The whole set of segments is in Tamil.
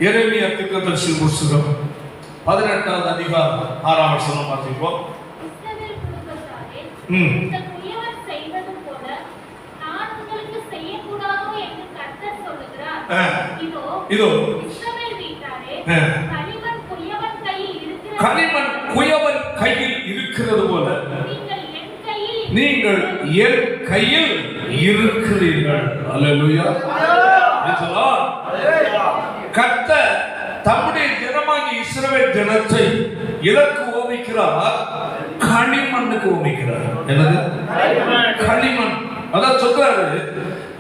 எரேமியா தீர்க்கதரிசி புத்தகம் 18வது அதிகாரம் 6ஆம் வசனம் வாசிப்போம். இஸ்ரவேல் குடும்பத்தாரே, இந்த குயவன் செய்தது போல நான் உங்களுக்கு செய்யக்கூடாதோ என்று கர்த்தர் சொல்லுகிறார். இதோ இஸ்ரவேல் வீட்டாரே, களிமண் குயவன் கையில் இருக்கிறது போல நீங்கள் என் கையில் இருக்கிறீர்கள். அல்லேலூயா. கர்த்தர் தம்முடைய ஜனமாகிய இஸ்ரவேல் ஜனத்தை எதற்கு ஓமிக்கிறார்? களிமண்ணுக்கு ஓமிக்கிறார். என்னது? களிமண். அதான் சொல்றாரு,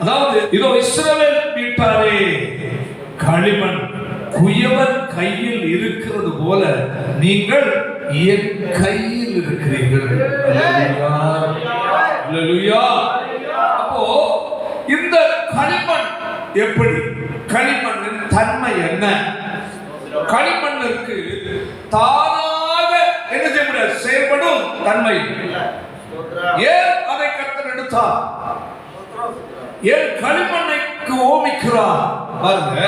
அதாவது இதோ இஸ்ரவேல் வீட்டாரே, களிமண் குயவன் கையில் இருக்கிறது போல நீங்கள் என் கையில் இருக்கிறீர்கள். அல்லேலூயா. அப்போ இந்த களிமண் எப்படி? களிமண்ணின் தன்மை என்ன? களிமண்ணிற்கு தானாக என்ன செய்ய முடியாது, செயல்படும் தன்மை. ஏன் அதை கர்த்தர் எடுத்தார்? ஏன் களிமண்ணைக்கு ஓமிக்கிறார்? பாருங்க,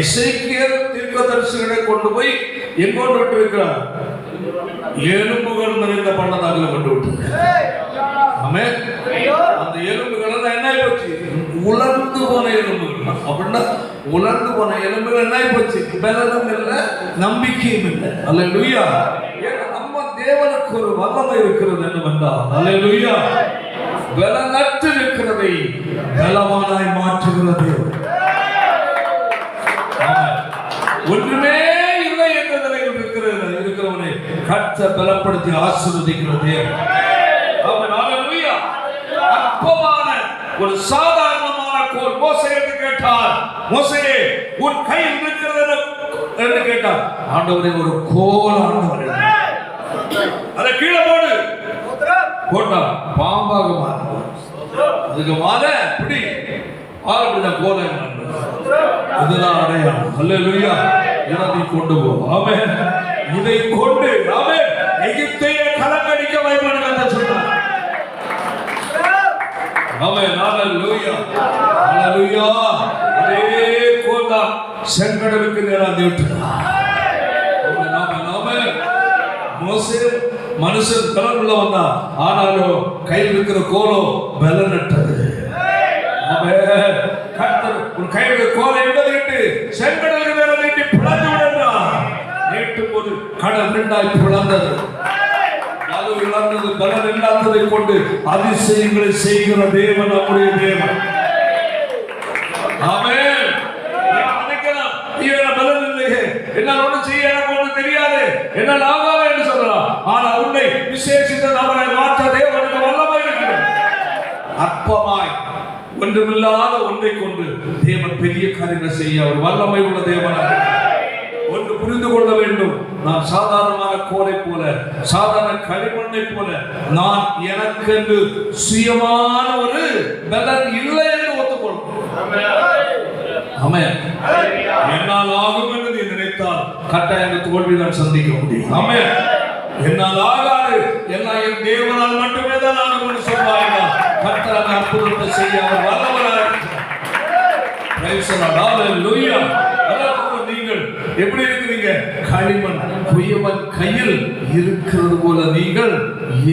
எசேக்கியேல் தீர்க்கதரிசிகளை கொண்டு போய் எங்கோண்டு விட்டு இருக்கிறார்? எலும்புகள் நிறைந்த பள்ளத்தாக்குல கொண்டு விட்டு. ஆமென். அந்த எலும்புகள் என்ன போச்சு? உலர்ந்து போன எலும்புகள். அப்படின்னா உலர்ந்து போன எலும்புகள் என்ன போச்சு? பலனும் இல்லை, நம்பிக்கையும் இல்லை. அல்லேலூயா. நம்ம தேவனுக்கு ஒரு வல்லமை இருக்கிறது என்னவென்றால், அல்லேலூயா, பலனற்று இருக்கிறதை பலவானாய் மாற்றுகிறது. ஒன்றுமே இல்லை என்ற நிலையில் இருக்கிறவனை கர்த்தர் பலப்படுத்தி ஆசீர்வதிக்கிறது. அற்பமான ஒரு சாதாரணமான கோல் மோசேக்கு கேட்டார். மோசே, உன் கையில் இருக்கிறது என்று கேட்டார். ஆண்டவரே, ஒரு கோல் ஆண்டவரே, அதை கீழே போடு. போட்டா பாம்பாக மாறும். அதுக்கு மாற பிடி ஆரம்பிதான் கோலை. இதுதான் அடையாளம். அல்லேலூயா. இதை கொண்டு போ. ஆமென். இதை கொண்டு ஆமென் எகிப்தையே கலங்கடிக்க வைப்பான்னு சொன்னார். ஆமென். அல்லேலூயா. அல்லேலூயா. அதே கோல் தான் செங்கடலுக்கு நேராக விட்டார். ஆமென். ஆமென். மோசே மனுஷன் பலன் உள்ள வந்தா, ஆனாலும் கையில் இருக்கிற கோலோ பலனற்றது. கர்த்தர் உன் கையில் கோலை எடுத்து செங்கடலுக்கு மேல நீட்டி பிளந்து விடுறார். நீட்டும் போது கடல் ரெண்டாய் பிளந்தது. அது இழந்தது பலன் இல்லாததை கொண்டு அதிசயங்களை செய்கிற தேவன் நம்முடைய தேவன். ஆமென். நினைக்கலாம், பலன் இல்லையே, என்னால் ஒன்றும் செய்ய எனக்கு ஒன்றும் தெரியாது, என்னால் ஆகாது என்று சொல்லலாம். ஆனால் உன்னை விசேஷித்த நபரை மாற்ற தேவனுக்கு வல்லமை இருக்கிறது. அற்பமாய் ஒன்றுமில்லாத ஒன்றை கொண்டு தேவன் பெரிய காரியங்களை செய்ய அவர் வல்லமை உள்ள தேவனாக. ஒன்று புரிந்து கொள்ள வேண்டும், நான் சாதாரணமான கோலை போல, சாதாரண களிமண்ணை போல, நான் எனக்கு என்று சுயமான ஒரு பலன் இல்லை என்று ஒத்துக்கொள்ளும். ஆமென். என்னால் ஆகும் என்று நீ நினைத்தால் கட்டாயம் தோல்வி நான் சந்திக்க முடியும். ஆமென். என்னால் ஆகாது, எல்லாம் என் தேவனால் மட்டுமே தான் ஆகும் என்று சொல்வார்கள். கர்த்தர் அற்புதத்தை செய்ய அவர் வல்லவராக இருக்கிறார். Praise the lord. ஹalleluya. நீங்கள் எப்படி இருக்கிறீங்க? களிமண் குயவன் கையில் இருக்கிறது போல நீங்கள்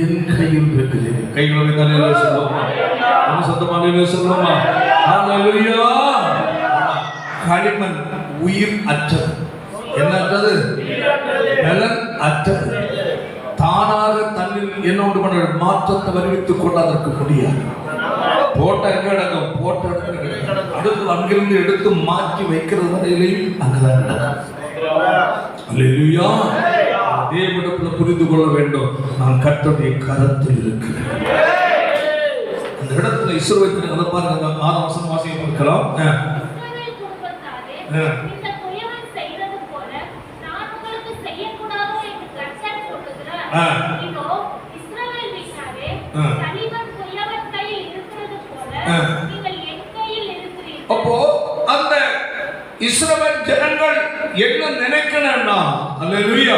என் கையில் இருக்கிறீர்கள். கைகளை தலையில சொல்லுவோமா? நம்ம சத்தமாக சொல்லுவோமா? ஹalleluya. களிமண் உயிர் அற்றது. என்னது? பலன் அற்றது. தானாக தன்னில் என்ன உண்டு பண்ண மாற்றத்தை வருவித்துக் கொண்டு அதற்கு முடியாது. போட்ட எங்க இடக்கும், போட்ட இடத்துல அடுத்து அங்கிருந்து எடுத்து மாற்றி வைக்கிறது வரையிலையும் அங்கதான் நடக்கும். அல்லேலூயா. அதே விடத்துல புரிந்து கொள்ள வேண்டும், நான் கர்த்தருடைய கரத்தில் இருக்கிறேன். அந்த இடத்துல இஸ்ரவேல் அதை பாருங்க, 6ஆம் வசனம் வாசிக்க பார்க்கலாம். அப்போ அந்த இஸ்ரவேல் ஜனங்கள் என்ன நினைக்கணும்னா, அல்லேலூயா,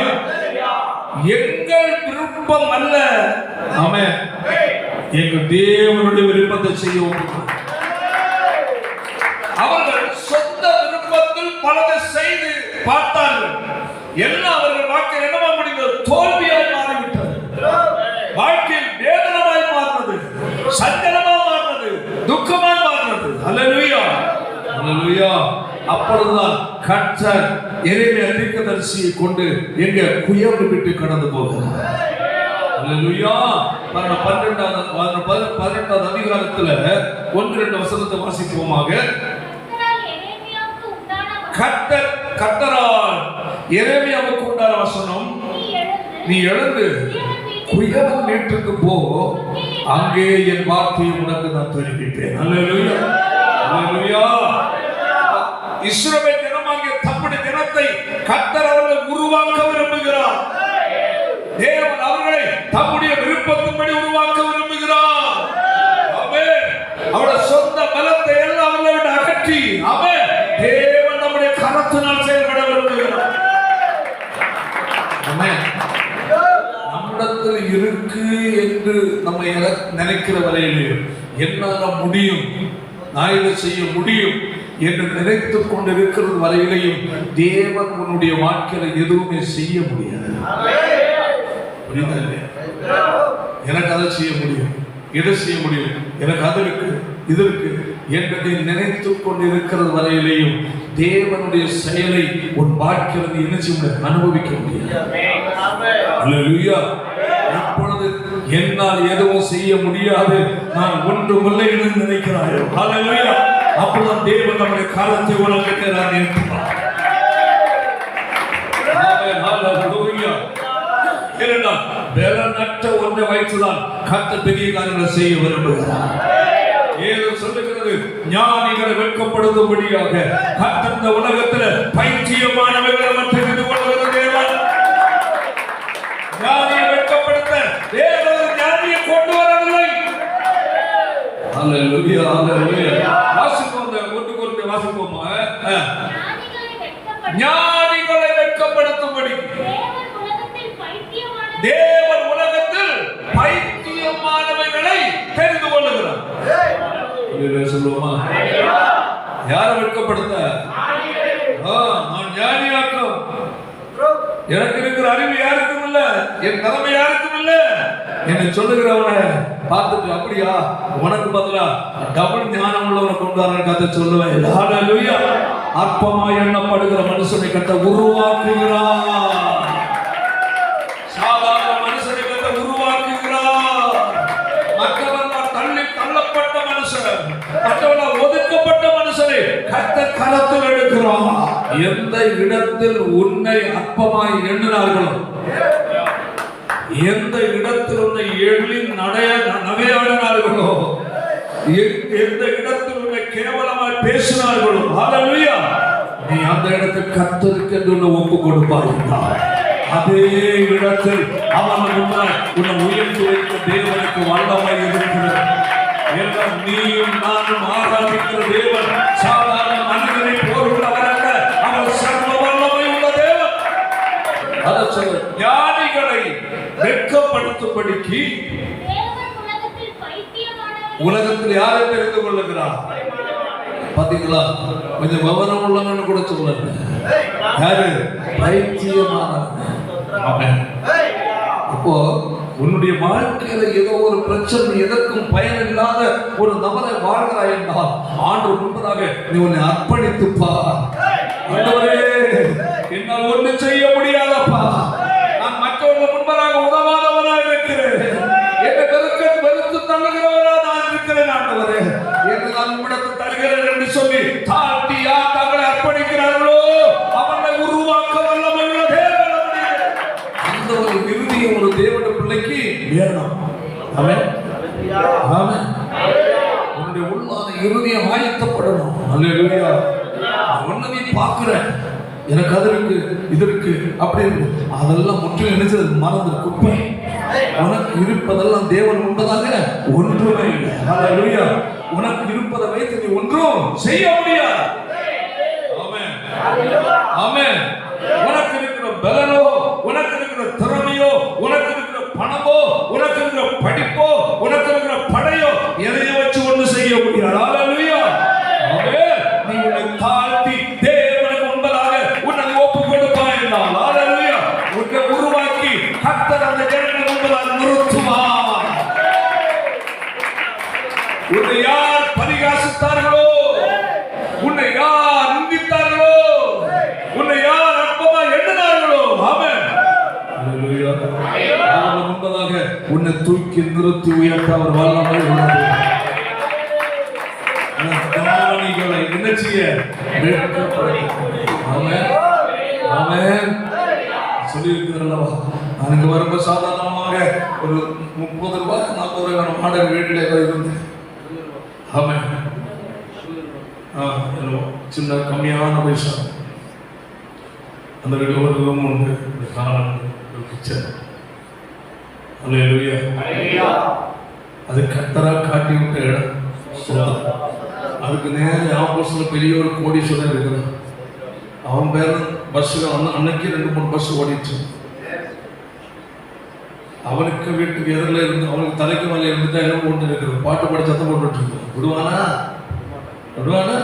எங்கள் விருப்பம் அல்ல, ஆமென், எங்கள் தேவனுடைய விருப்பத்தை செய்வோம். அவர்கள் சொந்த விருப்பத்தில் பலதை செய்து பார்த்தார்கள். எல்லாம் அவர்கள் வாழ்க்கையில் என்னவா முடிந்தது? தோல்வியாய் மாறிவிட்டது. வாழ்க்கையில் வேதனமாய் மாறினது, சஞ்சலமாய் மாறினது, துக்கமாய் மாறினது. அல்லேலூயா, அல்லேலூயா. அப்பொழுதுதான் கர்த்தர் எரேமியா தீர்க்கதரிசியை கொண்டு எங்க குயவனை விட்டு கடந்து போகிறார். அல்லேலூயா. 18வது அதிகாரத்துல 1-2 வசனத்தை வாசிப்போமாக. கர்த்தரால் எரேமியாவுக்கு உண்டான வசனம், நீ எழுந்து குயவன் வீட்டுக்கு போ, அங்கே என் வார்த்தையை உனக்கு நான் தெரிவிப்பேன். அல்லேலூயா, அல்லேலூயா. இஸ்ரவேல் ஜனமாகிய தம்முடைய ஜனத்தை கர்த்தர் அவர்கள் உருவாக்க விரும்புகிறார். தேவன் அவர்களை தம்முடைய விருப்பத்தின்படி உருவாக்க விரும்புகிறார். ஆமென். அவருடைய சொந்த பலத்தை எல்லாம் அவர்களை விட்டு அகற்றி, ஆமென், தேவன் நம்முடைய கரத்தினால் செயல்பட விரும்புகிறார். ஆமென். நம்மிடத்தில் இருக்கு என்று நம்ம நினைக்கிற வரையிலே என்னால முடியும், நான் இதை செய்ய முடியும் என்று நினைத்துக் கொண்டிருக்கிறது வரையிலையும் தேவன் உன்னுடைய வாழ்க்கையில எதுவுமே செய்ய முடியாது. எனக்கு அதை செய்ய முடியும், இதை செய்ய முடியும், எனக்கு அது இருக்கு, இது இருக்கு என்பதை நினைத்துக் கொண்டிருக்கிறது வரையிலையும் தேவனுடைய செயலை உன் வாழ்க்கையில் என்ன செய்ய முடியாது? அனுபவிக்க முடியாது. அல்லேலூயா. இப்பொழுது என்னால் எதுவும் செய்ய முடியாது, நான் ஒன்றுமில்லை என்று நினைக்கிறாயோ, அல்லேலூயா, அப்பொழுது தேவன் நம்முடைய காலத்தை உலகத்தை நான் நிறுத்துவார். பலனற்ற ஒன்றை வைத்துதான் கர்த்தர் பெரிய காரியங்களை செய்ய விரும்புகிறார். ஏதோ சொல்லுகிறது, ஞானிகளை வெட்கப்படுத்தும்படியாக கர்த்தர் இந்த உலகத்தில் பைத்தியமானவர்களை மட்டும் தெரிந்து கொள்கிற தேவன். ஞானியை வெட்கப்படுத்த தேவன் ஞானியை கொண்டு வரவில்லை. அல்லேலூயா, அல்லேலூயா. வாசிப்போம், ஒன்று கொண்டு வாசிப்போமா? ஞானிகளை வெட்கப்படுத்தும்படி தேவன் உலகத்தில் பைத்தியமானவைகளை தெரிந்து கொள்ளுகிறார். சொல்லுவோமா? யாரை வெட்கப்படுத்த? நான் ஞானியாக்கும். எனக்கு இருக்கிற அறிவு யாருக்கும் இல்ல, என் திறமை யாருக்கும் இல்ல என்று சொல்லுகிறவனை பார்த்துட்டு, அப்படியா, உனக்கு பதிலா டபுள் ஞானம் உள்ளவனை கொண்டு வர கதை சொல்லுவேன். ஹல்லேலூயா. அற்பமாய் எண்ணப்படுகிற மனுஷனை கட்ட உருவாக்குகிறார். சாதாரண மனுஷனை கட்ட உருவாக்குகிறார். மற்றவர்கள் தள்ளப்பட்ட மனுஷன், மற்றவர்கள் ஒதுக்கப்பட்ட மனுஷனை கர்த்தர் கரத்தில் எடுக்கிறார். எந்த இடத்தில் உன்னை அற்பமாய் எண்ணினார்களோ, எந்த இடத்தில் உன்னை எள்ளி நகையாடினார்களோ, எந்த இடத்தில் உன்னை கேவலமாய் பேசினார்களோ, ஹல்லேலூயா, நீ அந்த இடத்தில் கர்த்தருக்கு என்று உன்னை ஒப்பு கொடுப்பாய். அதே இடத்தில் அவன் உன்னை உயர்த்தி வைத்த தேவனுக்கு வல்லமை இருக்கிறது. எல்லாம் நீயும் நானும் ஆராதிக்கிற தேவன் சாதாரண மனிதனை போருள்ளவரல்ல, அவர் சர்வ வல்லமை உள்ள தேவன். அதை சொல்ல, ஞானிகளை வெட்கப்படுத்தும்படிக்கு உலகத்தில் யாரை தெரிந்து கொள்ளுகிறார்? பாத்தீங்களா? கொஞ்சம் விவரம் உள்ளவன்னு கூட சொல்லுங்க. யாரு? பைத்தியமானவன். அப்போ உன்னுடைய வாழ்க்கையில ஏதோ ஒரு பிரச்சனை, எதற்கும் பயன் இல்லாத ஒரு நபரை வாழ்கிறாய் என்றால் ஆண்டு முன்பதாக நீ உன்னை அர்ப்பணித்துப்பா. ஆண்டவரே, என்னால் ஒன்று செய்ய முடியாதப்பா, நான் மற்றவர்கள் முன்பதாக உதவாதவனாக இருக்கிறேன், என்னை வெறுத்து தள்ளுகிறவரா நான் இருக்கிறேன். ஆண்டவரே, என்று நான் உம்மிடத்தில் தருகிறேன் என்று சொல்லி தாழ்த்தி யார் தங்களை அர்ப்பணிக்கிறார்களோ அவனை உருவாக்க வல்லமை உள்ள தேவன். அந்த ஒரு இறுதிய ஒரு தேவனுடைய பிள்ளைக்கு வேணும். ஆமென், ஆமென். உன்னுடைய உள்ளான இருதயம் ஆயத்தப்படணும். அல்லேலூயா. ஒன்னு நீ பார்க்கிற, எனக்கு அது இருக்கு, இது இருக்கு, அப்படி இருக்கு, அதெல்லாம் முற்றிலும் நினைச்சது மறந்து குப்பை. உனக்கு இருப்பதெல்லாம் தேவன் உண்பதாக ஒன்றுமே இல்லை. ஹல்லேலூயா. உனக்கு இருப்பதை வைத்து நீ ஒன்றும் செய்ய முடியாது. ஆமென், ஆமென். உனக்கு இருக்கிற பலனோ, உனக்கு இருக்கிற திறமையோ, உனக்கு இருக்கிற பணமோ, உனக்கு இருக்கிற படிப்போ, உனக்கு இருக்கிற படையோ எதையும் வச்சு ஒன்று செய்ய முடியாது. ஹல்லேலூயா. ஆமென். நீ உன்னை தாழ்த்தி தேவனுக்கு முன்பதாக உன்னை ஒப்பு உன்னை யார் பரிகாசித்தார்களோ, உன்னை யார் நிந்தித்தார்களோ, உன்னை யார் அற்பமா எண்ணினார்களோ, ஆமென். அல்லேலூயா. அவர் முன்பதாக உன்னை தூக்கி நிறுத்தி உயர்த்த அவர் வல்லமை உள்ளது. ஞானிகளை என்ன செய்ய சொல்லியிருக்கிறல்லவா? நான் இங்க வரும்போது சாதாரணமாக ஒரு 30 ரூபாய் 40 ரூபாய் மாடல் வீட்டில் இருந்தேன். ஆமென். சின்ன கம்மியான பைசா அந்த வீடு ஒரு ரூம் உண்டு, ஒரு கிச்சன். அல்லேலூயா. அது கர்த்தரா காட்டி விட்ட இடம். அதுக்கு நேரம் ஆப்போசிட்ல பெரிய ஒரு கோடீஸ்வரன் இருக்கிறான். அவன் பேர் பஸ்ஸுல அன்னைக்கு 2-3 பஸ் ஓடிச்சு. அவனுக்கு வீட்டுக்கு எதிரில் இருந்து அவனுக்கு தலைக்கு மேலே இருந்துட்டா என்ன போட்டு இருக்கிறது, பாட்டு பாடி சத்தம் போட்டு இருக்கு. விடுவானா? விடுவானா?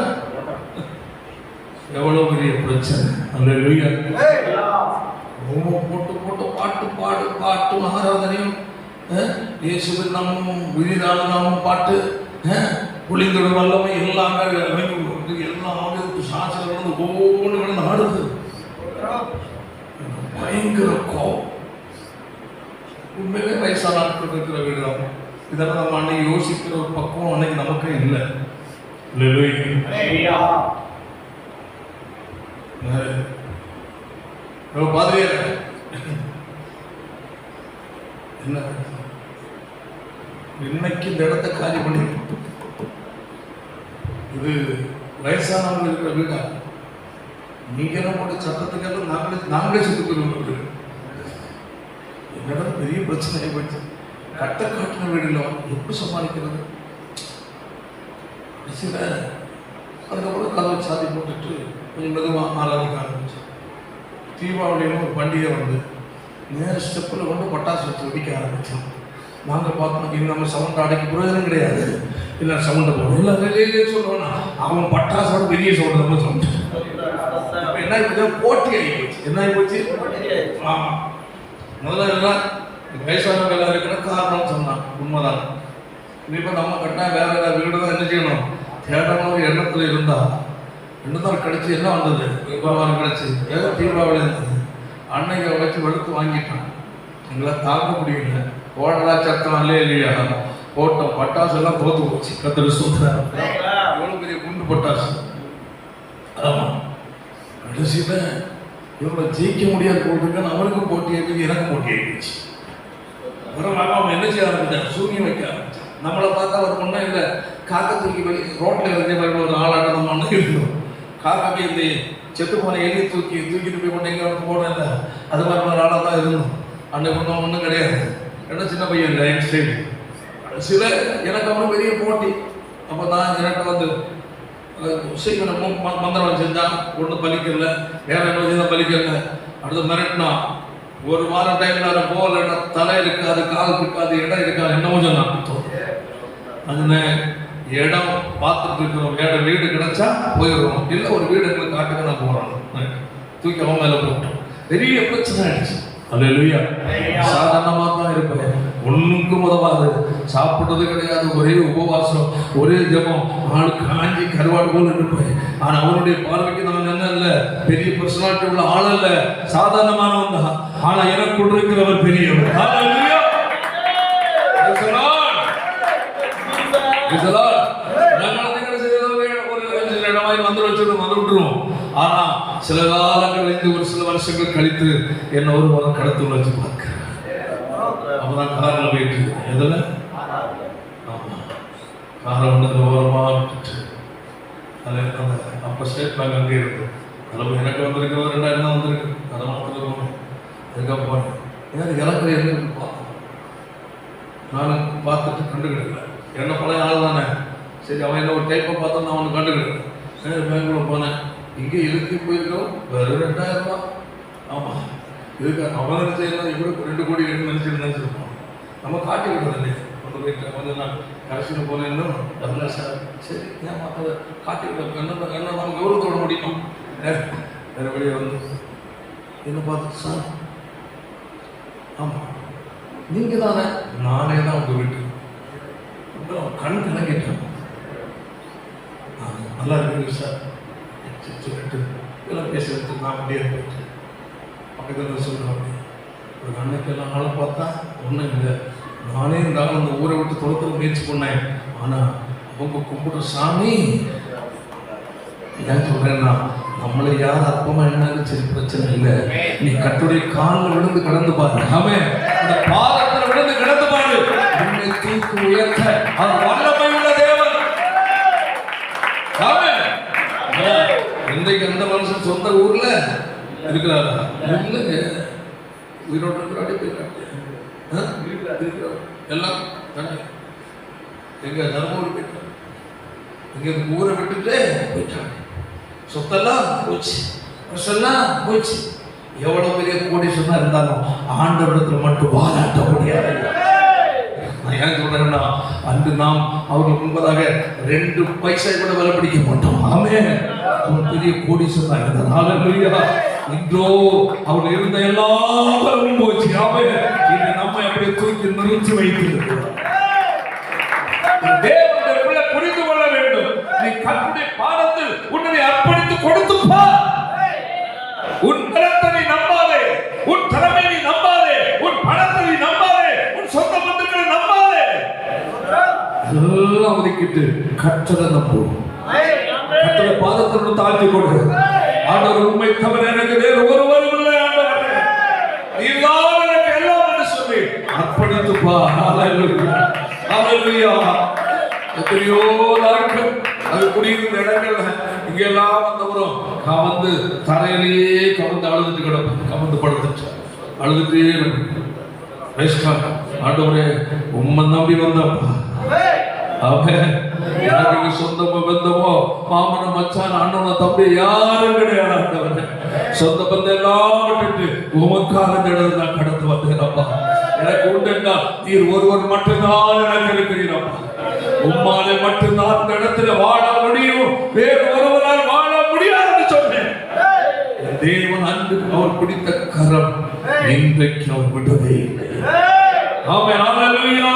எவ்வளவு பெரிய பிரச்சனை. அல்லேலூயா. போட்டு போட்டு பாட்டு பாடு, பாட்டு ஆராதனையும் இயேசுவின் நாமமும் உயிரான நாமமும் பாட்டு புளிந்தோட வல்லமை எல்லாமே எல்லாமே சாட்சிகள் ஒவ்வொன்று கிடந்து ஆடுது. பயங்கர கோபம். உண்மையிலே வயசான நாட்கள் இருக்கிற வீடு தான். இதெல்லாம் நம்ம அன்னைக்கு யோசிக்கிற ஒரு பக்குவம் அன்னைக்கு நமக்கே இல்லை. பாதிரியார் என்ன இன்னைக்கு இந்த இடத்தை காலி பண்ணி, இது வயசானவங்க இருக்கிற வீடா? நீங்க போட்ட சட்டத்துக்கெல்லாம் நாங்களே செத்து போயிருவோம். என்னோட பெரிய பிரச்சனை போயிடுச்சு. கட்ட காட்டின வீடுல எப்படி சமாளிக்கிறது? சில அதுக்கப்புறம் கதவை சாதி போட்டுட்டு கொஞ்சம் மெதுவாக ஆளாதிக்க ஆரம்பிச்சு. தீபாவளின்னு ஒரு பண்டிகை வந்து நேர ஸ்டெப்பில் கொண்டு பட்டாசு வச்சு வெடிக்க ஆரம்பித்தோம். நாங்கள் பார்த்தோம், இது நம்ம சவுண்ட் அடைக்க பிரயோஜனம் கிடையாது, இல்லை சவுண்டை போடும் இல்லை வெளியே சொல்லுவோம்னா அவன் பட்டாசோட பெரிய சவுண்ட் நம்ம சவுண்ட். இப்போ என்ன ஆகி போட்டி ஆகி போச்சு. என்ன ஆகி போச்சு? ஆமாம். முதல்ல எல்லாம் வயசானவங்க எல்லாம் இருக்கிற காரணம் சொன்னான். உண்மைதான். இப்போ நம்ம கட்டினா வேற ஏதாவது வீடு தான் என்ன செய்யணும், தேடணும் ஒரு எண்ணத்தில் இருந்தால் எண்ணத்தால் கிடச்சி என்ன வந்தது? வியாபாரம் கிடச்சி ஏதோ தீபாவளி இருந்தது. அன்னைக்கு வச்சு வெளுத்து வாங்கிட்டான். எங்களால் தாக்க முடியல. ஓடலா சத்தம் அல்லே இல்லையா போட்டோம். பட்டாசு எல்லாம் தோத்து போச்சு. கத்தர் சொல்றாரு, எவ்வளோ பெரிய குண்டு பட்டாசு. ஆமாம். கடைசியில் இவங்களை ஜெயிக்க முடியாது போட்டுருக்கான்னு அவனுக்கும் போட்டி ஆயிடுச்சு, எனக்கும் போட்டி ஆயிடுச்சு. பரவாயில்ல. அவன் என்ன செய்ய ஆரம்பிச்சான்? சூனியம் வைக்க ஆரம்பிச்சான். நம்மளை பார்த்தா ஒரு ஒன்றும் இல்லை, காக்கா தூக்கி ரோட்டில் இருந்தே மாதிரி ஒரு ஆளாட்டம் நம்ம ஒன்று இருந்தோம். காக்காக்கு இந்த செத்து போன எலி தூக்கிட்டு போய் கொண்டு எங்கே போனோம் இல்லை, அது மாதிரி ஒரு ஆளாக தான் இருந்தோம். அன்னைக்கு ஒன்றும் கிடையாது. என்ன சின்ன பையன் இல்லை, எக்ஸ்டைல். சில எனக்கு அவனும் பெரிய போட்டி. அப்போ தான் எனக்கு வந்து சீக்கிரம் மந்திரம் செஞ்சான், ஒன்றும் பலிக்கல, வேற என்ன வச்சு பலிக்கல. அடுத்து மிரட்டினா ஒரு வாரம் டைம்ல போகலன்னா தலை இருக்காது, கால் இருக்காது, இடம் இருக்காது, என்னமோ சொன்னான். அதுன்னு இடம் பார்த்துட்டு இருக்கிறோம். வேற வீடு கிடைச்சா போயிடுறோம், இல்லை ஒரு வீடு எங்களுக்கு காட்டுக்கு நான் போகிறோம். தூக்கி அவன் மேலே போட்டோம். பெரிய பிரச்சனை ஆயிடுச்சு. அல்லேலூயா. சாதாரணமாக தான் இருப்பேன், ஒன்றுக்கும் உதவாது. சாப்பிட்டது கிடையாது, ஒரே உபவாசம், ஒரே ஜபம், ஆள் காஞ்சி கருவாடு போல இருப்பேன். ஆனால் அவனுடைய பார்வைக்கு நான் என்ன இல்லை, பெரிய பர்சனாலிட்டி உள்ள ஆள் அல்ல, சாதாரணமானவன் தான். ஆனால் எனக்குள் இருக்கிறவர் பெரியவர். வந்துருவோம். ஆனா சில காலங்கள் ஒரு சில வருஷங்கள் கழித்து என்ன ஒரு மதம் கடத்து வச்சு பார்க்கிறேன். அப்பதான் காரில் போயிட்டு எதுல காரை வந்து ஓரமா விட்டுட்டு அப்ப ஸ்டேட் பேங்க் அங்கே இருக்கும். அதில் எனக்கு வந்திருக்கு 2000 தான் வந்திருக்கு. அதை மாத்திரம் போனேன். அதுக்காக போனேன். ஏன் இலக்கை இருந்து பார்த்தேன். நான் பார்த்துட்டு கண்டுக்கிடல. என்ன பழைய ஆள் தானே, சரி அவன் என்ன ஒரு டைப்பை பார்த்தா நான் அவனை கண்டுக்கிடல. பேங்க்ல போனேன். இங்கே இருக்கு போயிருக்கோம் வெறும் 2000 ரூபா. ஆமாம், இதுக்கு அவன் நினைச்சா இவருக்கு 2 கோடி நினைச்சிருப்போம். நம்ம காட்டி விடுறது இல்லையா, கொண்டு போயிட்டு கொஞ்சம் நான் கடைசியில் போனேன்னு அதெல்லாம் சார் சரி ஏன் அதை காட்டி விட என்ன நம்ம கௌரவத்தோட முடியும். வேறு வழியை வந்து என்ன பார்த்து சார், ஆமாம் நீங்கள் தானே, நானே தான் உங்கள் வீட்டு கண் கலங்கிட்டான். நல்லா இருக்குங்க சார் சொல்லிட்டு இதெல்லாம் பேசுறது நான் அப்படியே போயிட்டு பக்கத்தில் சொல்கிறேன். ஒரு அன்னைக்கெல்லாம் ஆளை பார்த்தா ஒன்றும் இல்லை. நானே இருந்தாலும் அந்த ஊரை விட்டு துரத்த முயற்சி பண்ணேன். ஆனால் அவங்க கும்பிடுற சாமி ஏன் சொல்கிறேன்னா, நம்மளை யார் அற்பமாக என்னாலும் சரி பிரச்சனை இல்லை. நீ கட்டுடைய காலில் விழுந்து கிடந்து பாரு. அவன் அந்த பாதத்தில் விழுந்து கிடந்து பாரு. உன்னை தூக்கி உயர்த்த அவர் வல்லமை உள்ள தேவன். அவன் இன்றைக்கு அந்த மனுஷன் சொந்த ஊர்ல இருக்கிறாரா? இல்லைங்க, உயிரோடு இருக்கிறாரு. எல்லாம் எங்க தர்மபுரி போயிட்டாங்க. இங்க ஊரை விட்டுட்டு போயிட்டாங்க. சொத்தெல்லாம் போச்சு, வருஷம்லாம் போச்சு. எவ்வளவு பெரிய கோடீஸ்வரனா இருந்தாலும் ஆண்டவரிடத்துல மட்டும் வாழாட்ட முடியாது. நான் ஏன் சொல்றேன்னா, அன்று நாம் அவர்கள் முன்பதாக 2 பைசா கூட விலை பிடிக்க மாட்டோம். ஆமென். அவர் பெரிய கோடீஸ்வரனா இருந்தார். ஹல்லேலூயா. இன்றோ அவர் இருந்த எல்லாரும் போச்சு. ஆமென். இன்று நம்ம அப்படியே தூக்கி நிறுத்தி வைத்திருக்கிறோம். தேவனுடைய பிள்ளை புரிந்து கொள்ள வேண்டும். நீ கர்த்தருடைய பாதத்தில் உன்னை அர்ப்பணித்து கொடுத்து பார். உன் பலத்தை நீ நம்பாதே, உன் திறமை நீ நம்பாதே, உன் பணத்தை நீ நம்பாதே, உன் சொந்த பந்துக்களை நம்பாதே. எல்லாம் ஒதுக்கிட்டு கர்த்தரை நம்பு. கர்த்தருடைய பாதத்தில் தாழ்த்தி கொடு. ஆண்டவர் உண்மை தவிர எனக்கு வேறு ஒருவரும் இல்லை. ஆண்டவரே, நீர்தான் எனக்கு எல்லாம் என்று சொல்லி அர்ப்பணித்து பார். ஹல்லேலூயா. ஹல்லேலூயா. எத்தனையோ நாட்கள் அது குடியிருந்த இடங்கள்ல இங்கெல்லாம் வந்தவரும் கவந்து தரையிலேயே கவந்து அழுதுட்டு கிடப்பேன். கவந்து படுத்துட்டு அழுதுட்டே ஆண்டவரே உண்மை நம்பி வந்தப்பா. எனக்கு சொந்தமோ பந்தமோ மாமன மச்சான் அண்ணனோ தம்பி யாரும் கிடையாது. ஆண்டவரே சொந்த பந்தம் எல்லாம் விட்டுட்டு உமக்காக நடந்து நான் கடந்து வந்தேனப்பா. எனக்கு உண்டா நீர் ஒருவர் மட்டும்தான் எனக்கு இருக்கிறீரப்பா. உம்மாலே மட்டும்தான் அந்த இடத்துல வாழ முடியும், வேறு ஒருவரால் வாழ முடியாது சொன்னேன். தேவன் அன்று அவர் பிடித்த கரம் இன்றைக்கு அவர் விட்டதே இல்லை. ஆமென். ஹல்லேலூயா.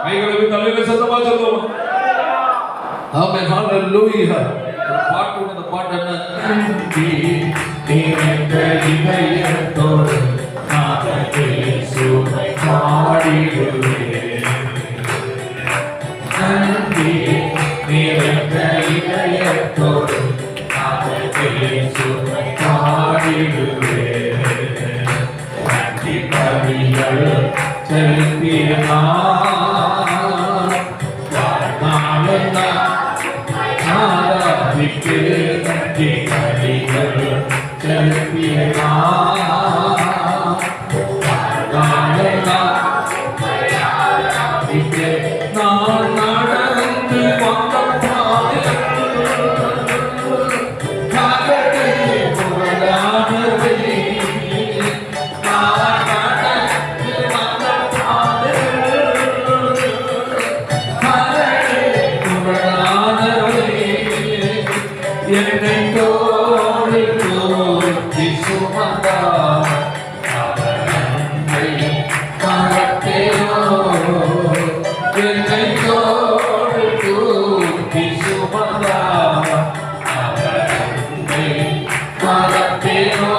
கைகளை தலையில சத்தமா சொல்லுவோம். ஆமென். ஹல்லேலூயா. பாட்டு அந்த பாட்டு என்ன? இதயத்தோடு நான் இயேசுவை பாடிடுவேன். நன்றி நிறைந்த இதயத்தோடு நான் இயேசுவை பாடிடுவேன். நன்றி பலிகள் செலுத்திய ஆராதிக்கு. நன்றி பலிகள் செலுத்திய நான் நடந்து வந்த என்னை தோழி தோற்றி சுமந்தா என்னை தோழி தூக்கி சுமந்தா மறப்பேனோ.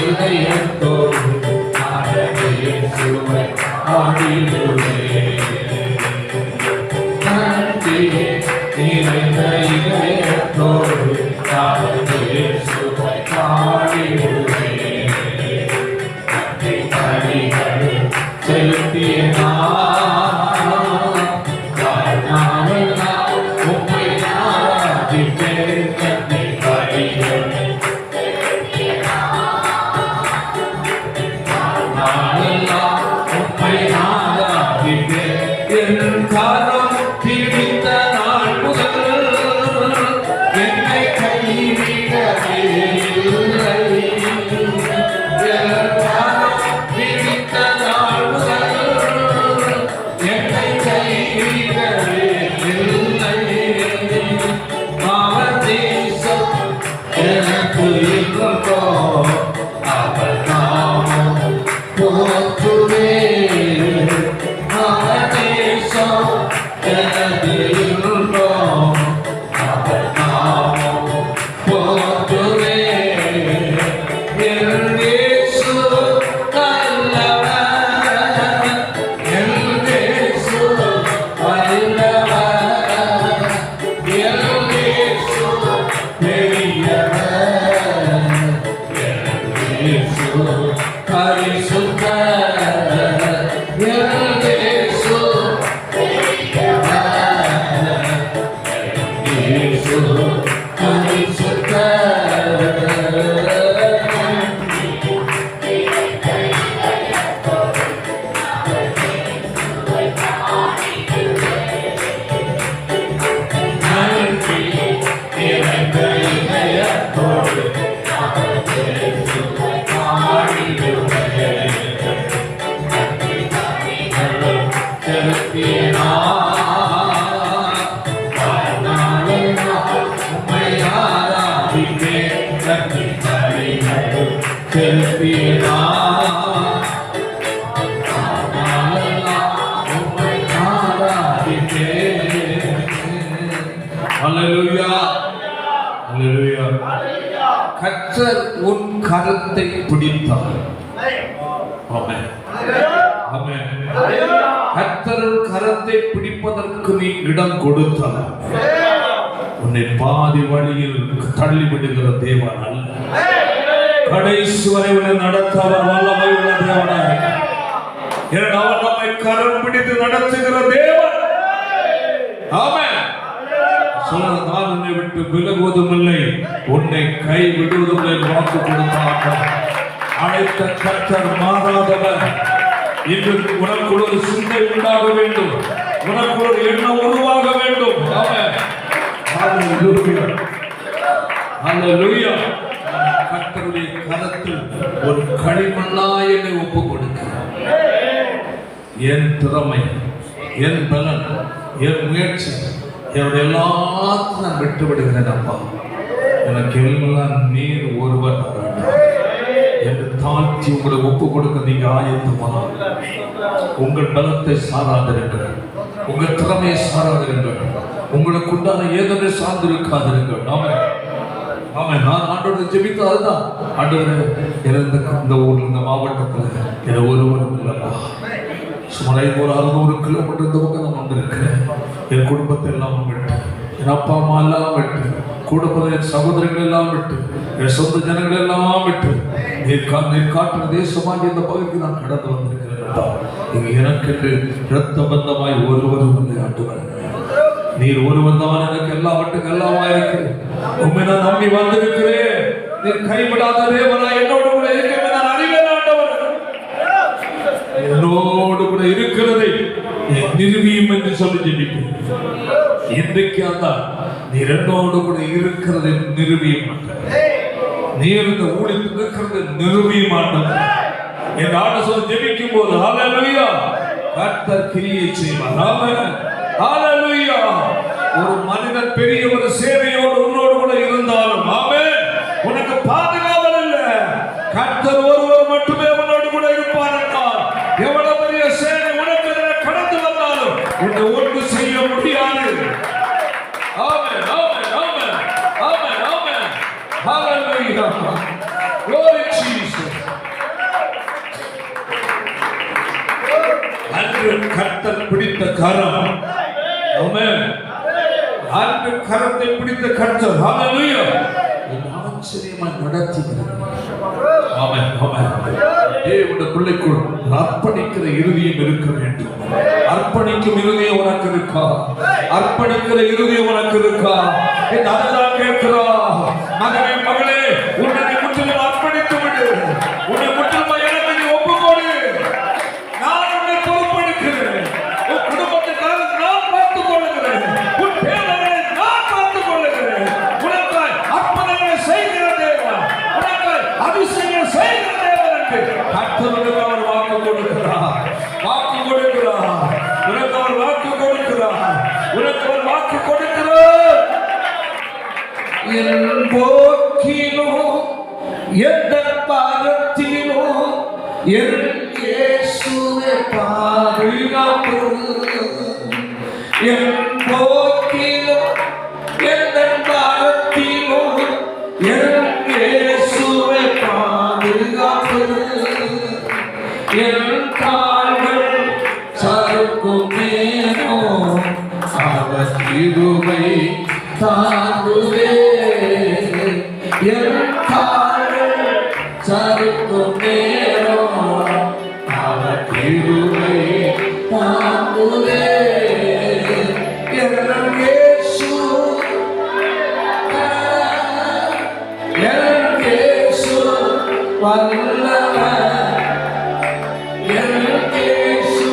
இதயத்தோடு சுவை ஆடிடுவே. நிறைந்த இதயத்தோடு சுவை ஆடிடுவே. செலுத்திய உம்மை ஆராதிப்பேன். கண்ணை பலிகள் நாளெல்லாம் உம்மை ஆராதிப்பேன். என் காலம் பிடித்த நாள் முதல் கர்த்தர் உன் கரத்தை பிடித்தார். ஆமென். ஆமென். கர்த்தர் கரத்தை பிடிப்பதற்கு நீ இடம் கொடுத்தார். உன்னை பாதி வழியில் தள்ளிவிடுகிற தேவன் அல்ல. கடைசி வரை உன்னை நடத்த அவர் வல்லமை உள்ள தேவனாக. அவர் நம்மை கரம் பிடித்து நடத்துகிற தேவன். ஆமென். நான் உன்னை விட்டு விலகுவதும் இல்லை, உன்னை கை விடுவதும் இல்லை வாக்கு கொடுத்தார். அழைத்த கர்த்தர் மாறாதவர். இன்று உனக்குள் ஒரு சிந்தை உண்டாக வேண்டும், உனக்குள் ஒரு எண்ணம் உருவாக வேண்டும். கர்த்தருடைய கரத்தில் ஒரு களிமண்ணா என்னை ஒப்பு கொடுக்க, என் திறமை, என் பலன், என் முயற்சி என்னுடைய எல்லாத்தையும் நான் விட்டு விடுகிறேன். அப்பா, எனக்கு எல்லாம் நீர் ஒருவர் என்று தாழ்த்தி உங்களை ஒப்பு கொடுக்க நீங்க ஆயத்தமாக. உங்கள் பலத்தை சாராதிருங்கள், உங்கள் திறமையை சாராதிருங்கள், உங்களுக்கு உண்டான ஏதோ சார்ந்திருக்காதிருங்கள். ஆமென். நான் ஆண்டோட ஜெபித்து அதுதான், ஆண்டவரே இந்த ஊர்ல, இந்த மாவட்டத்தில் என ஒருவரும் இல்லப்பா. சுமார் 500-600 கிலோமீட்டர் இந்த பக்கம் நான் வந்திருக்கிறேன். என் குடும்பத்தை எல்லாம் விட்டு, என் அப்பா அம்மா எல்லாம் விட்டு, குடும்பத்தை என் சகோதரர்கள் எல்லாம் விட்டு, என் சொந்த ஜனங்கள் எல்லாம் விட்டு நீர் காட்டுற தேசமாக இந்த பகுதிக்கு நான் கடந்து வந்திருக்கிறேன். இங்கு எனக்கு இரத்த பந்தமாய் ஒருவரும் இல்லை ஆண்டவரே. நீர் ஒருவர் தான் எனக்கு எல்லாவற்றுக்கும் எல்லாமா இருக்கு. உண்மை நான் நம்பி வந்திருக்கிறேன். நீர் கைவிடாத தேவனா என்னோடு கூட இருக்கிற நான் அறிவேன் ஆண்டவர். என்னோடு கூட இருக்கிறதை நிறுவியும் என்று சொல்லி ஜெபிப்பேன். இன்றைக்கு அந்த நீர் என்னோடு கூட இருக்கிறதை நிறுவியும், நீர் இந்த ஊழியத்தில் இருக்கிறது நிறுவியும் ஆண்டவர். என் ஆண்டு சொல்லி ஜெபிக்கும் போது ஹல்லேலூயா கர்த்தர் கிரியை செய்வார். ஆமென். ஹல்லேலூயா. ஒரு மனிதன் பெரிய ஒரு சேவையோடு உன்னோடு கூட இருந்தாலும், ஆமென், உனக்கு பாதுகாவல் இல்லை. கர்த்தர் ஒருவர் மட்டுமே உன்னோடு கூட இருப்பார் என்றால், எவ்வளவு பெரிய சேவை உனக்கு கடந்து வந்தாலும் உன்னை ஒன்று செய்ய முடியாது. ஆமென். ஆமென். ஆமென். ஆமென். ஆமென். ஹல்லேலூயா. Glory to Jesus. அன்று கர்த்தர் பிடித்த கரம், ஆமென், அன்று கரத்தை பிடித்த கர்த்தர், ஹல்லேலூயா, ஆச்சரியமாய் நடத்துகிறார். ஆமென். ஆமென். தேவனுடைய பிள்ளைக்குள் அர்ப்பணிக்கிற இருதயம் இருக்க வேண்டும். அர்ப்பணிக்கும் இருதயம் உனக்கு இருக்கா? அர்ப்பணிக்கிற இருதயம் உனக்கு இருக்கா? அதுதான் கேட்கிறா. மகனே, மகளே, உன்னை முற்றிலும் அர்ப்பணித்து விடு. உன்னை முற்றிலும் எனக்கு நீ ஒப்புக்கொடு. நான் உன்னை பொறுப்பெடுக்கிறேன். உன் குடும்பத்துக்காக நான் பார்த்துக் கொள்கிறேன். உன் பேரனை நான் பார்த்துக் கொள்கிறேன். உனக்காய் அர்ப்பணங்களை செய்கிற தேவன், உனக்காய் அதிசயங்கள் செய்கிற தேவன் என்று கர்த்தருக்கு அவர் வாக்கு கொடுக்கிறார். வாக்கு கொடுக்கிறார். உனக்கு அவர் வாக்கு கொடுக்கிறார். உனக்கு அவர் வாக்கு கொடுக்கிறார். என் போக்கிலோ எந்த பாதத்திலோ என் இயேசுவே பாதுகாப்பு. என் போக்கிலோ எந்த பாதத்திலோ என் இயேசுவே பாதுகாப்பு. என் கால்கள் சறுக்கும் நேரம் அவர் கிருபை தாங்குவே. என் கால்கள் சறுக்கும் நேரம் அவர் கிருபை தாங்குவே. என் இயேசு, என் இயேசு வல்லவர். என் இயேசு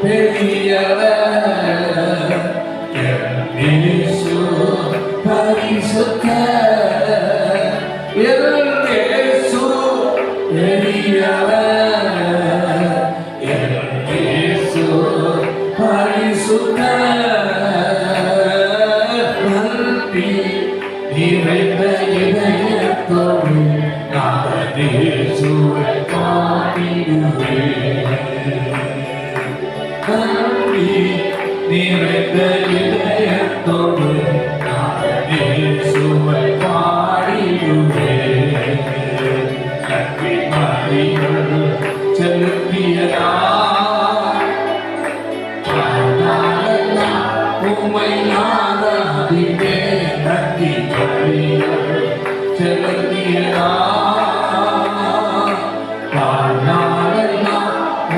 பெரியவர். என் இயேசு பரிசுத்தர். என் இயேசு பெரியவர். என் இயேசு நன்றி நிறைந்த இதயத்தோடு நான் இயேசுவை பாடிடுவேன். நன்றி நிறைந்த இதயத்தோடு நான் இயேசுவை பாடிடுவேன். நன்றி மறியல் செலுத்தியதா உம்மை நாடாதிவே. நன்றி மறியல் செலுத்தியதா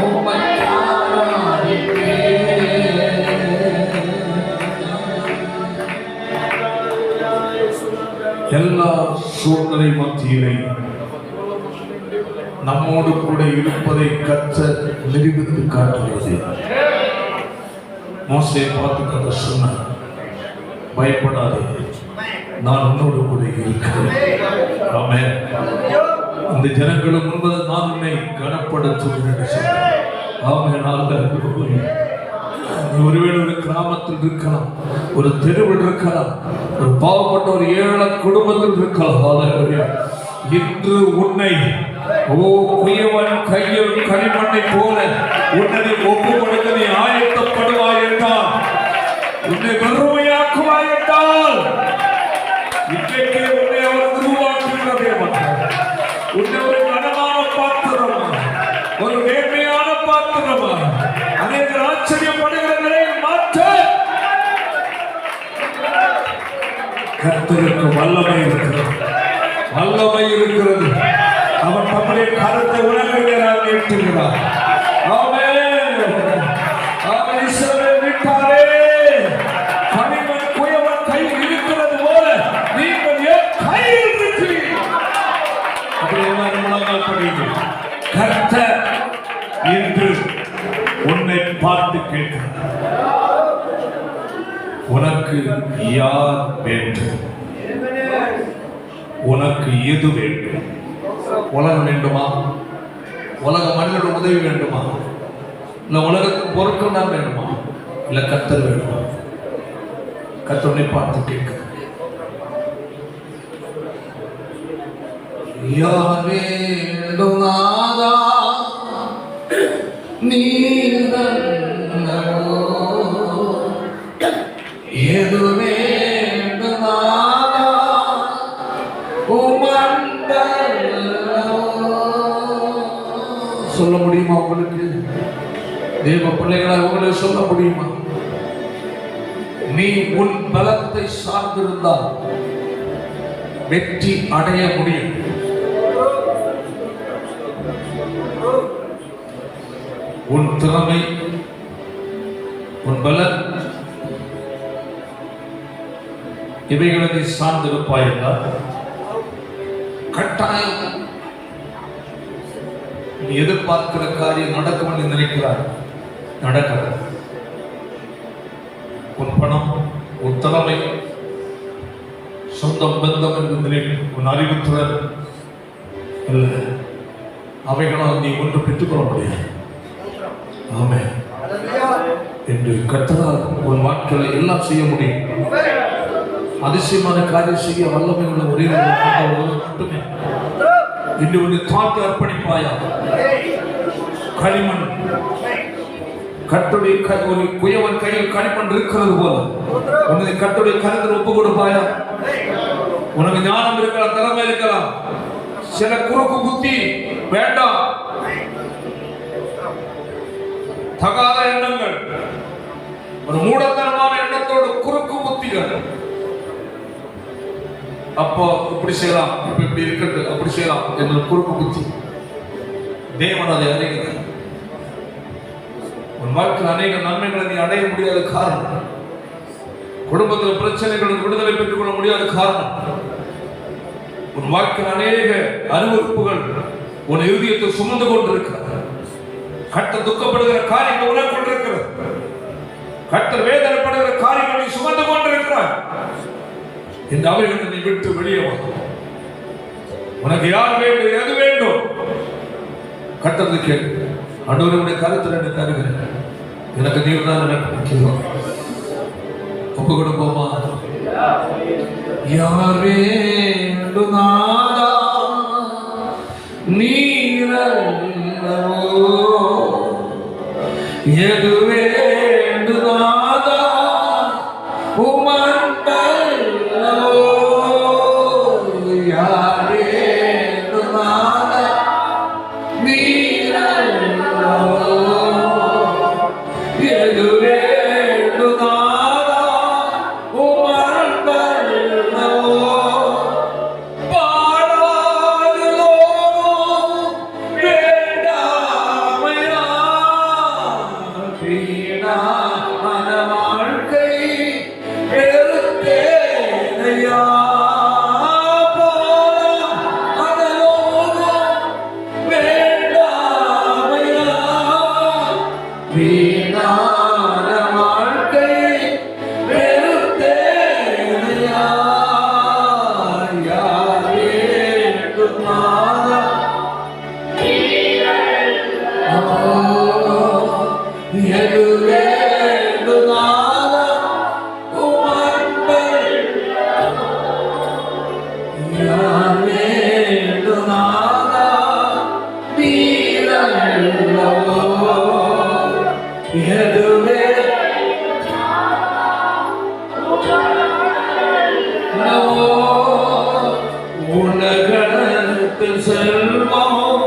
உம்மை நாடாதிவே. எல்லா சூழ்நிலை மத்தியிலே நம்மோடு கூட இருப்பதை கர்த்தர் நிரூபித்து காட்டுகிறது. மோசேயை பார்த்து கர்த்தர் சொன்னார், பயப்படாதே, நான் உன்னோடு கூட இருக்கிறேன். ஆமென். இந்த ஜனங்களுக்கு முன்பது நான் உன்னை கனப்படுத்துவேன் என்று சொன்னார். ஆமென். ஒருவேளை ஒரு கிராமத்தில் இருக்கலாம், ஒரு தெருவில் இருக்கலாம், ஒரு பாவப்பட்ட ஒரு ஏழை குடும்பத்தில் இருக்கலாம். இன்று உன்னை குயவன் கையில் களிமண்ணை போல உன்னை ஒப்பு கொடுக்க நீ ஆயத்தப்படுவாய் என்றால், உன்னை வறுமையாக்குவாய் என்றால், இன்றைக்கே உன்னை அவர் உருவாக்குகிற தேவன். உன்னை ஒரு கனமான பாத்திரமா, ஒரு வேண்மையான பாத்திரமா, அனைவரும் ஆச்சரியப்படுகிற நிலையில் மாற்ற கர்த்தருக்கு வல்லமை இருக்கிறது. வல்லமை இருக்கிறது. அவர் தம்முடைய கருத்தை உலகிறார், நீட்டுகிறார். களிமண் குயவன் கையில் இருக்கிறது போல நீங்கள் என் கையில் இருக்கிறீர்கள். கர்த்தர் இன்று உன்னை பார்த்து கேட்கிறார், உனக்கு யார் வேண்டும்? உனக்கு எது வேண்டும்? உலகம் வேண்டுமா? உலக மனிதனோட உதவி வேண்டுமா? இல்ல உலகத்தின் பொருட்கள் தான் வேண்டுமா? இல்ல கர்த்தர் வேண்டுமா? கர்த்தரை பார்த்து கேட்க, யார் வேண்டும் நாதா நீரன்னவோ, எது வேண்டும் நாதா சொல்ல முடியுமா? உங்களுக்கு தேவ பிள்ளைகளை உங்களுக்கு சொல்ல முடியுமா? நீ உன் பலத்தை சார்ந்திருந்தால் வெற்றி அடைய முடியும். உன் திறமை, உன் பலன் இவைகளை நீ சார்ந்திருப்பாய் என்றால் கட்டாயம் நீ எதிர்பார்க்கிற காரியம் நடக்கும் என்று நினைக்கிறார், நடக்கிறது. உன் பணம், உன் தலைமை, சொந்தம், பந்தம் என்று நினைக்கும் உன் அறிவுத்திறன் இல்லை, அவைகளால் நீ ஒன்று பெற்றுக்கொள்ள முடியாது. ஆமென் என்று கர்த்தரால் உன் வாழ்க்கையில எல்லாம் செய்ய முடியும். அதிசயமான காரியம் செய்ய வல்லமை உள்ள ஒரே மட்டுமே. இன்று உன்னை தாழ்த்து அர்ப்பணிப்பாயா? களிமண் கட்டுடைய ஒரு குயவன் கையில் களிமண் இருக்கிறது போல உன்னை கட்டுடைய கருத்தில் ஒப்பு கொடுப்பாயா? உனக்கு ஞானம் இருக்கலாம், திறமை இருக்கலாம், சில குறுக்கு புத்தி வேண்டாம், தகாத எண்ணங்கள், ஒரு மூடத்தனமான எண்ணத்தோடு குறுக்கு புத்திகள். அப்போ இப்படி செய்யலாம், இப்ப இப்படி இருக்கிறது, அப்படி செய்யலாம் என்ற குறுக்கு புத்தி. தேவன் அதை அறிகிறார். உன் வாழ்க்கையில் அநேக நன்மைகளை நீ அடைய முடியாத காரணம், குடும்பத்தில் பிரச்சனைகளுக்கு விடுதலை பெற்றுக் கொள்ள முடியாத காரணம், உன் வாழ்க்கையில் அநேக அறிவிப்புகள் உன் இருதயத்தை சுமந்து கொண்டிருக்கிறார். கர்த்தர் துக்கப்படுகிற காரியங்கள் உனக்கு கொண்டிருக்கிறது. கர்த்தர் வேதனைப்படுகிற காரியங்களை சுமந்து கொண்டிருக்கிறார். இந்த அவைகளை நீ விட்டு வெளியே வா. உனக்கு யார் வேண்டும், எது வேண்டும்? கர்த்தர் கேள். ஆண்டவரே, உடைய கருத்தில் என்னை தருகிறேன். எனக்கு நீர் தான் எனக்கு முக்கியம். ஒப்பு கொடுப்போமா? யாரே நாதா நீரல்லவோ, எது வேண்டு நாதா உமண்டல்லவோ. யாரே நாதா நீரல்லவோ, எது வேண்டு நாதா உமண்டல்லவோ. உலகத்தில் செல்வம்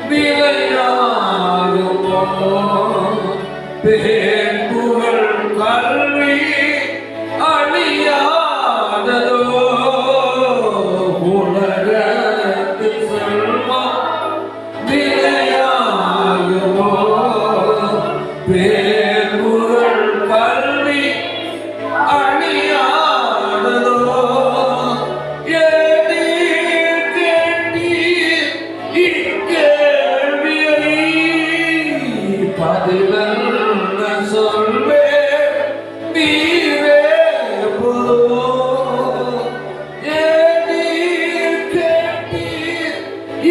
விளையாடுமோ, பேர்புகழ் கல்வி அழியாததோ. உலகத்தில் செல்வம் விளையாடுமோ, பேர்புகழ் கல்வி அழியாததோ. சொல்வே நீரே போதும். ஏனீர் கேட்டீர்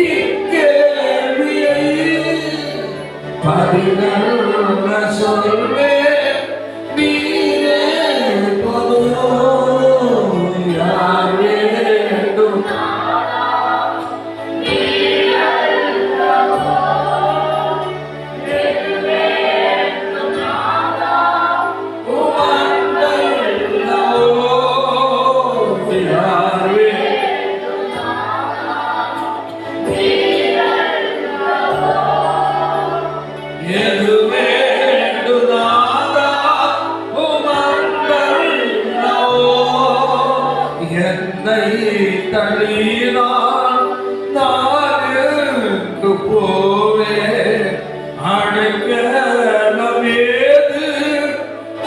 இக்கேள்வியை, பதிலல்ல சொல்வே நீரே போதும். யார் வேண்டும் தள்ளினான் நானுக்கு போவே. அடைக்கலமேது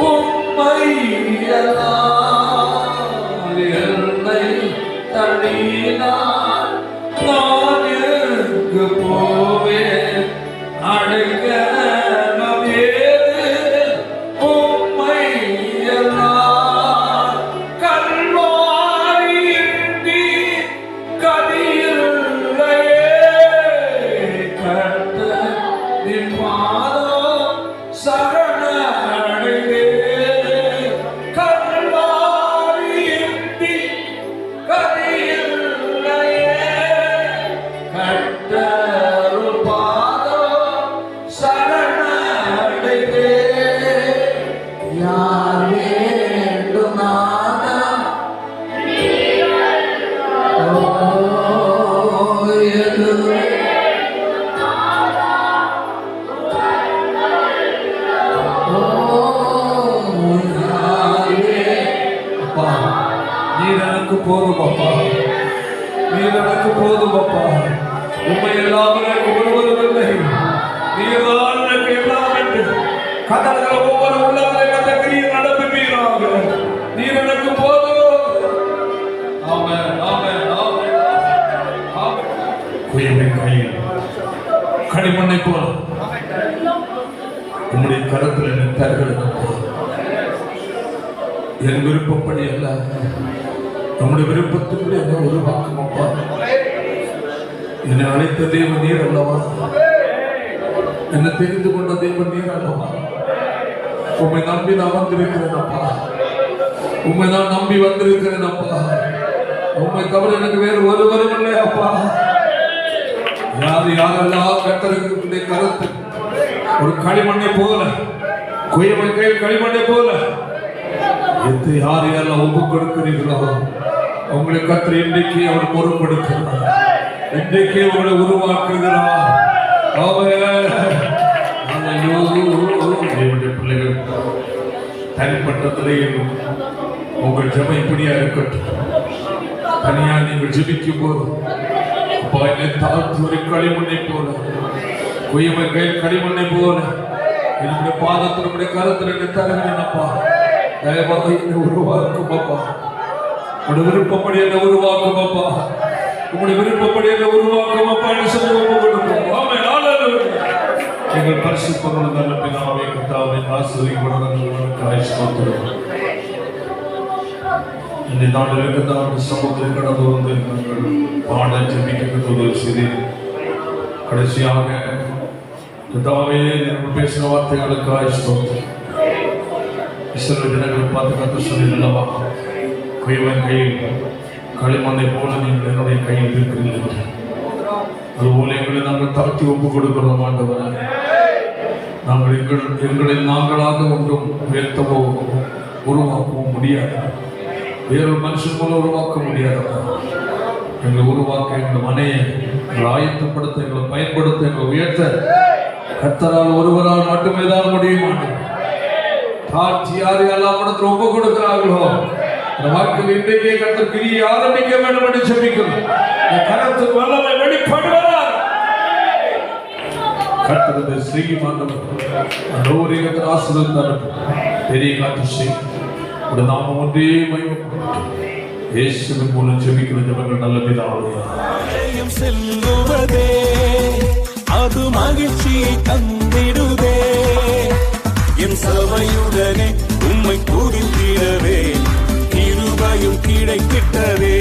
உம்மையெல்லாம். என்னை தள்ளினான் நானுக்கு போவே. அடைக்கலமேது உம்மையெல்லாம். கல்வாரியின்றி கதியில்லையே, கர்த்தரின் பாதம் சரணடைந்தேன். கல்வாரியின்றி கதியில்லையே, கர்த்தரின் பாதம் சரணடைந்தேன். யார் வேண்டும் நாதா நீர் எனக்கு போதும் அப்பா, நீர் எனக்கு போதும் அப்பா. உண்மை எல்லாம் எனக்கு விடுவதில்லை. நீர்தான் எனக்கு எல்லாம் என்று கதறுகிற ஒவ்வொரு உள்ளங்களை கத்த கிரியை நடத்துவீராக. நீர் எனக்கு போதும். ஆமென், ஆமென், ஆமென், ஆமென். குயவனின் கையில் களிமண்ணை போல உம்முடைய கரத்தில் என்னை தருகிறது. என் விருப்பப்படி அல்ல, நம்முடைய விருப்பத்தின்படி என்ன உருவாக்கும் அப்பா. என்னை அழைத்த தேவன் நீர் அல்லவா, என்னை தெரிந்து கொண்ட தேவன் நீர் அல்லவா. உம்மை நம்பி நான் வந்திருக்கிறேன் அப்பா. உம்மை நான் நம்பி வந்திருக்கிறேன் அப்பா. உம்மை தவிர எனக்கு வேறு ஒருவரும் இல்லை அப்பா. யாரெல்லாம் கர்த்தருக்கு கருத்து ஒரு களிமண்ணை போல, குயவன் கையில் களிமண்ணை போல யாரெல்லாம் ஒப்பு கொடுக்கிறீர்களோ உங்களை கர்த்தர் இன்றைக்கு அவர் பொறுப்படுத்துகிறார். இன்றைக்கு உங்களை உருவாக்குகிறார். பிள்ளைகள் தனிப்பட்ட நிலையில் உங்கள் ஜெபம் இப்படியா இருக்கட்டும். தனியா நீங்கள் ஜெபிக்கும் போது தாழ்த்து ஒரு களிமண்ணை போல, குயவன் கையில் களிமண்ணை போல என்னுடைய பாதத்தினுடைய கருத்தில் என்னை தருகிறேன் அப்பா. தயவாக என்னை உருவாக்கும் அப்பா. உங்களுடைய விருப்பப்படி என்னை உருவாக்கும் அப்பா. உங்களுடைய விருப்பப்படி என்னை உருவாக்கும் அப்பா என்று சொல்லி ஒப்பு கொடுப்போம். ஆமென். ஹல்லேலூயா. எங்கள் பரிசுத்தமான நல்ல பிதாவே, கர்த்தாவே, ஆசீர்வதிக்கப்பட்டவர்களுக்காக ஸ்தோத்திரம். இந்த நாளில் கர்த்தாவே சமூகத்தில் கடந்து வந்து நாங்கள் பாட ஜெபிக்க உதவி செய்து கடைசியாக கர்த்தாவே நீங்கள் பேசின வார்த்தைகளுக்காக ஸ்தோத்திரம். இஸ்ரவேல் ஜனங்களை பார்த்து கர்த்தர் சொன்னீர்களா, குயவன் கையில் களிமண்ணை போல நீங்கள் என்னுடைய கையில் இருக்கிறீர்கள். அதுபோல எங்களை நாங்கள் தாழ்த்தி ஒப்பு கொடுக்கிறோம் ஆண்டவரே. நாங்கள் எங்களை நாங்களாக ஒன்றும் உயர்த்தவோ உருவாக்கவும் முடியாது. வேறொரு மனுஷன் போல உருவாக்க முடியாதப்பா. எங்களை உருவாக்க, எங்கள் மனையை எங்களை ஆயத்தப்படுத்த, எங்களை பயன்படுத்த, எங்களை உயர்த்த கர்த்தரால் ஒருவரால் மட்டுமே தான் முடியும். தாழ்ச்சி யாரெல்லாம் இடத்துல ஒப்பு கொடுக்கிறார்களோ இந்த வாக்கில் இன்றைக்கே கர்த்தர் கிரியை ஆரம்பிக்க வேண்டும் என்று ஜெபிக்கிறோம். கர்த்தர் வல்லமை வெளிப்படுவார். கர்த்தரை செய்யும் ஆண்டவர் ஆசீர்வதித்தார். பெரிய காட்சி செய்யும். உடைய நாமம் ஒன்றே மகிமைப்படும். இயேசுவின் மூலம் ஜெபிக்கிற ஜெபங்கள் நல்ல பிதாவே. செல்லுவதே அது மகிழ்ச்சியை தந்திடுதே. என் சபையுடனே உம்மை துதித்திடவே கிருபையும் கிடைத்திட்டதே.